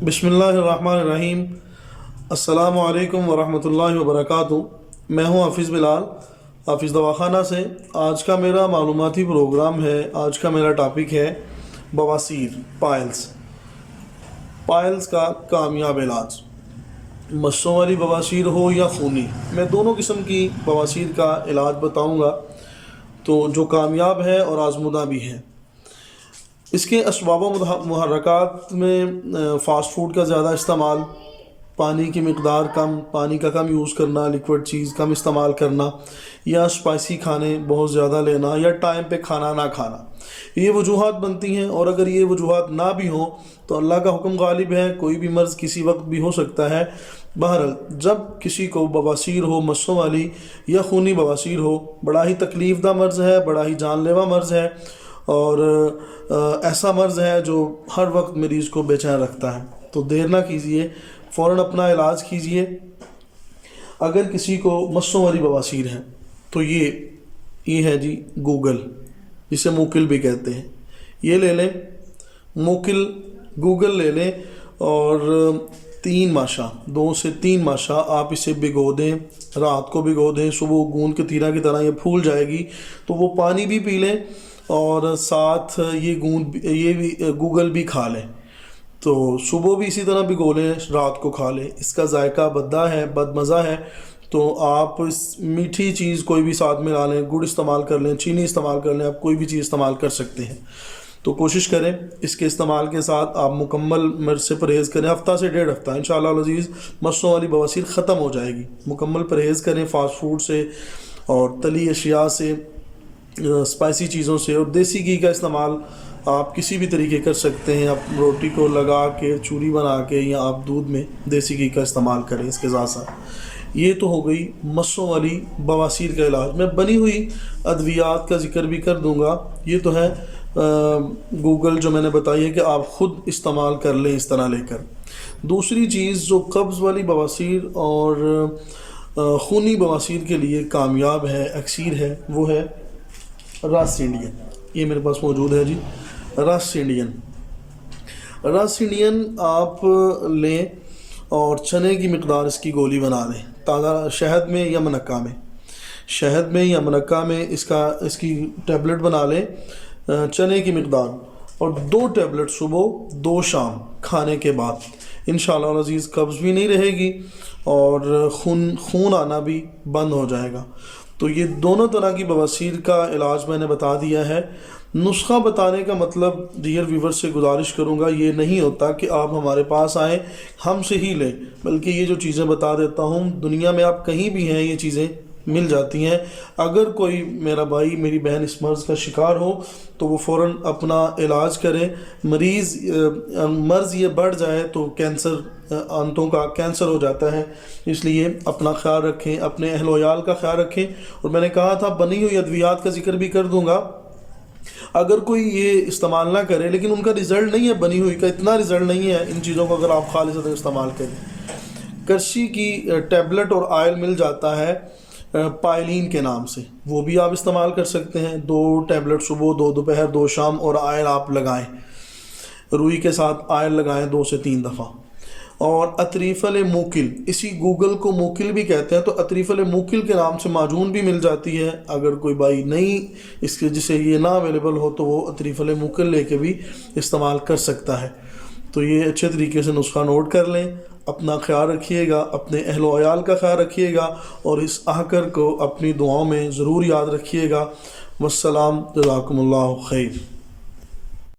بسم اللہ الرحمن الرحیم۔ السلام علیکم ورحمۃ اللہ وبرکاتہ۔ میں ہوں حافظ بلال، حافظ دواخانہ سے۔ آج کا میرا معلوماتی پروگرام ہے۔ آج کا میرا ٹاپک ہے بواسیر، پائلز کا کامیاب علاج۔ مسوں والی بواسیر ہو یا خونی، میں دونوں قسم کی بواسیر کا علاج بتاؤں گا، تو جو کامیاب ہے اور آزمودہ بھی ہے۔ اس کے اسباب و محرکات میں فاسٹ فوڈ کا زیادہ استعمال، پانی کی مقدار کم، پانی کا کم یوز کرنا، لیکوڈ چیز کم استعمال کرنا، یا اسپائسی کھانے بہت زیادہ لینا، یا ٹائم پہ کھانا نہ کھانا، یہ وجوہات بنتی ہیں۔ اور اگر یہ وجوہات نہ بھی ہوں تو اللہ کا حکم غالب ہے، کوئی بھی مرض کسی وقت بھی ہو سکتا ہے۔ بہرحال جب کسی کو بواسیر ہو، مسوں والی یا خونی بواسیر ہو، بڑا ہی تکلیف دہ مرض ہے، بڑا ہی جان لیوا مرض ہے، اور ایسا مرض ہے جو ہر وقت مریض کو بے چین رکھتا ہے۔ تو دیر نہ کیجیے، فوراً اپنا علاج کیجیے۔ اگر کسی کو مسوں والی بواسیر ہے تو یہ ہے جی گوگل، جسے موکل بھی کہتے ہیں۔ یہ لے لیں گوگل لے لیں، اور 2 سے 3 ماشا آپ اسے بھگو دیں، رات کو بھگو دیں، صبح گوند کے تیرہ کی طرح یہ پھول جائے گی، تو وہ پانی بھی پی لیں اور ساتھ یہ بھی گوگل بھی کھا لیں۔ تو صبح بھی اسی طرح بھگو لیں، رات کو کھا لیں۔ اس کا ذائقہ بد مزہ ہے، تو آپ اس میٹھی چیز کوئی بھی ساتھ میں لا لیں، گڑ استعمال کر لیں، چینی استعمال کر لیں، آپ کوئی بھی چیز استعمال کر سکتے ہیں۔ تو کوشش کریں اس کے استعمال کے ساتھ آپ مکمل مرض سے پرہیز کریں۔ ہفتہ سے 1.5 ہفتہ انشاءاللہ العزیز مسوں والی بواسیر ختم ہو جائے گی۔ مکمل پرہیز کریں فاسٹ فوڈ سے اور تلی اشیاء سے، اسپائسی چیزوں سے، اور دیسی گھی کا استعمال آپ کسی بھی طریقے کر سکتے ہیں۔ آپ روٹی کو لگا کے چوری بنا کے، یا آپ دودھ میں دیسی گھی کا استعمال کریں اس کے ساتھ۔ یہ تو ہو گئی مسوں والی بواسیر کا علاج۔ میں بنی ہوئی ادویات کا ذکر بھی کر دوں گا۔ یہ تو ہے گوگل جو میں نے بتائی ہے کہ آپ خود استعمال کر لیں اس طرح لے کر۔ دوسری چیز جو قبض والی بواسیر اور خونی بواسیر کے لیے کامیاب ہے، اکسیر ہے، وہ ہے رس انڈین۔ یہ میرے پاس موجود ہے جی، رس انڈین آپ لیں اور چنے کی مقدار اس کی گولی بنا لیں، تازہ شہد میں یا منقہ میں اس کی ٹیبلٹ بنا لیں، چنے کی مقدار، اور 2 ٹیبلٹ صبح 2 شام کھانے کے بعد۔ انشاءاللہ العزیز قبض بھی نہیں رہے گی اور خون آنا بھی بند ہو جائے گا۔ تو یہ دونوں طرح کی بواسیر کا علاج میں نے بتا دیا ہے۔ نسخہ بتانے کا مطلب ڈیئر ویور سے گزارش کروں گا، یہ نہیں ہوتا کہ آپ ہمارے پاس آئیں ہم سے ہی لیں، بلکہ یہ جو چیزیں بتا دیتا ہوں دنیا میں آپ کہیں بھی ہیں یہ چیزیں مل جاتی ہیں۔ اگر کوئی میرا بھائی میری بہن اس مرض کا شکار ہو تو وہ فوراً اپنا علاج کریں۔ مرض یہ بڑھ جائے تو آنتوں کا کینسر ہو جاتا ہے، اس لیے اپنا خیال رکھیں، اپنے اہل و عیال کا خیال رکھیں۔ اور میں نے کہا تھا بنی ہوئی ادویات کا ذکر بھی کر دوں گا۔ اگر کوئی یہ استعمال نہ کرے، لیکن ان کا رزلٹ نہیں ہے، بنی ہوئی کا اتنا رزلٹ نہیں ہے ان چیزوں کو، اگر آپ خالصتاً استعمال کریں۔ کرشی کی ٹیبلٹ اور آئل مل جاتا ہے پائلین کے نام سے، وہ بھی آپ استعمال کر سکتے ہیں۔ 2 ٹیبلٹ صبح، 2 دوپہر، 2 شام، اور آئل آپ لگائیں، روئی کے ساتھ آئل لگائیں 2 سے 3 دفعہ۔ اور اطریفل موکل، اسی گوگل کو موکل بھی کہتے ہیں، تو اطریفل موکل کے نام سے معجون بھی مل جاتی ہے۔ اگر کوئی بھائی نہیں اس کے جسے یہ نہ اویلیبل ہو تو وہ اطریفل موکل لے کے بھی استعمال کر سکتا ہے۔ تو یہ اچھے طریقے سے نسخہ نوٹ کر لیں، اپنا خیال رکھیے گا، اپنے اہل و عیال کا خیال رکھیے گا، اور اس احکر کو اپنی دعاؤں میں ضرور یاد رکھیے گا۔ والسلام، جزاکم اللہ خیر۔